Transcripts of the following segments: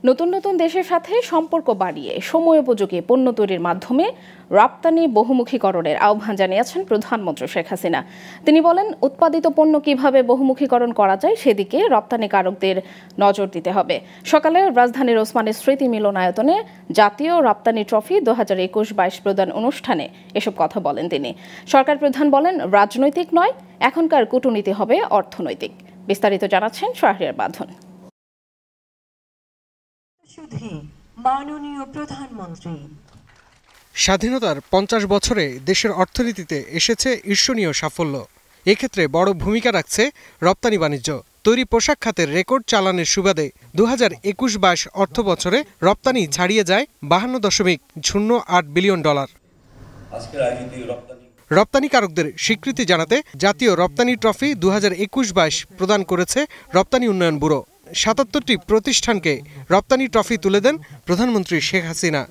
নতুন নতুন দেশের সাথে সম্পর্ক বাড়িয়ে সময়োপযোগী পণ্য তৈরির মাধ্যমে রপ্তানি বহুমুখীকরণের আহ্বান জানিয়েছেন প্রধানমন্ত্রী শেখ হাসিনা। তিনি বলেন, উৎপাদিত পণ্য কিভাবে বহুমুখীকরণ করা যায় সেদিকে রপ্তানিকারকদের নজর দিতে হবে। সকালে রাজধানীর ওসমানী স্মৃতি মিলনায়তনে জাতীয় রপ্তানি ট্রফি 2021-22 প্রদান অনুষ্ঠানে এসব কথা বলেন তিনি। সরকার প্রধান বলেন, রাজনৈতিক নয়, এখনকার কূটনীতি হবে অর্থনৈতিক। বিস্তারিত জানাচ্ছেন শাহরিয়ার বাঁধন। মাননীয় প্রধানমন্ত্রী। স্বাধীনতার 50 বছরে দেশের অর্থনীতিতে এসেছে ঈর্ষণীয় সাফল্য। এক্ষেত্রে বড় ভূমিকা রাখছে রপ্তানি বাণিজ্য। তৈরি পোশাক খাতের রেকর্ড চালানের সুবাদে 2021-22 অর্থ বছরে রপ্তানি ছাড়িয়ে যায় $52.08 বিলিয়ন। রপ্তানিকারকদের স্বীকৃতি জানাতে জাতীয় রপ্তানি ট্রফি 2021-22 প্রদান করেছে রপ্তানি উন্নয়ন ব্যুরো। 77টি প্রতিষ্ঠানকে রপ্তানি ট্রফি তুলে দেন প্রধানমন্ত্রী শেখ হাসিনা।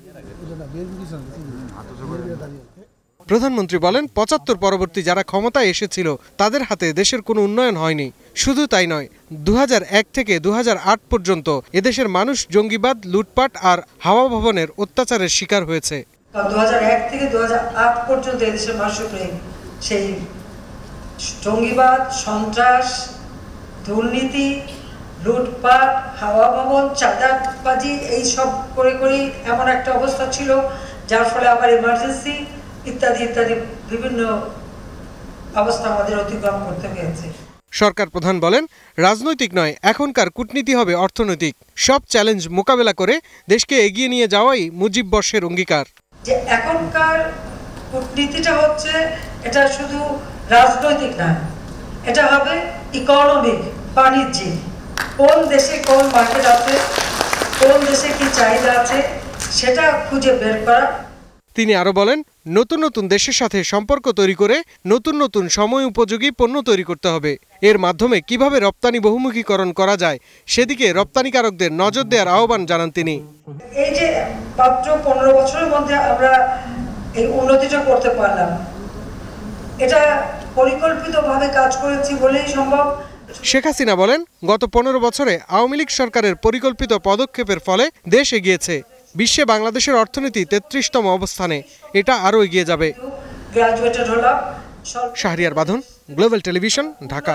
প্রধানমন্ত্রী বলেন, 75 পরবর্তী যারা ক্ষমতায় এসেছিল তাদের হাতে দেশের কোনো উন্নয়ন হয়নি। শুধু তাই নয়, 2001 থেকে 2008 পর্যন্ত এদেশের মানুষ জঙ্গিবাদ, লুটপাট আর হাওয়া ভবনের অত্যাচারের শিকার হয়েছে। 2001 থেকে 2008 পর্যন্ত এদেশের মানুষের উপরে সেই জঙ্গিবাদ, সন্ত্রাস, দুর্নীতি, লুটপাট, হাওয়া ভবন, চাঁদাবাজি এইসব করে এমন একটা অবস্থা ছিল, যার ফলে আবার ইমার্জেন্সি ইত্যাদি ইত্যাদি বিভিন্ন অবস্থা আমাদের অতিক্রম করতে হয়েছে। সরকার প্রধান বলেন, রাজনৈতিক নয়, এখনকার কূটনীতি হবে অর্থনৈতিক। সব চ্যালেঞ্জ মোকাবেলা করে দেশকে এগিয়ে নিয়ে যাওয়াই মুজিব বর্ষের অঙ্গীকার। যে এখনকার কূটনীতিটা হচ্ছে, এটা শুধু রাজনৈতিক না, এটা হবে ইকোনমিক, বাণিজ্যিক। কোন দেশে কোন মার্কেট আছে, কোন দেশে কি চাহিদা আছে, সেটা খুঁজে বের করা। তিনি আরো বলেন, নতুন নতুন দেশের সাথে সম্পর্ক তৈরি করে নতুন নতুন সময় উপযোগী পণ্য তৈরি করতে হবে। এর মাধ্যমে কিভাবে রপ্তানি বহুমুখীকরণ করা যায় সেদিকে রপ্তানিকারকদের নজর দেওয়ার আহ্বান জানান তিনি। এই যে মাত্র 15 বছরের মধ্যে আমরা এই উন্নতিটা করতে পারলাম, এটা পরিকল্পিতভাবে কাজ করেছি বলেই সম্ভব। শেখ হাসিনা বলেন, গত 15 বছরে আওয়ামী লীগ সরকারের পরিকল্পিত পদক্ষেপের ফলে দেশ এগিয়েছে। বিশ্বে বাংলাদেশের অর্থনীতি 33তম অবস্থানে, এটা আরও এগিয়ে যাবে। গ্রাজুয়েটেড হলাম। শাহরিয়ার বাঁধন, গ্লোবাল টেলিভিশন, ঢাকা।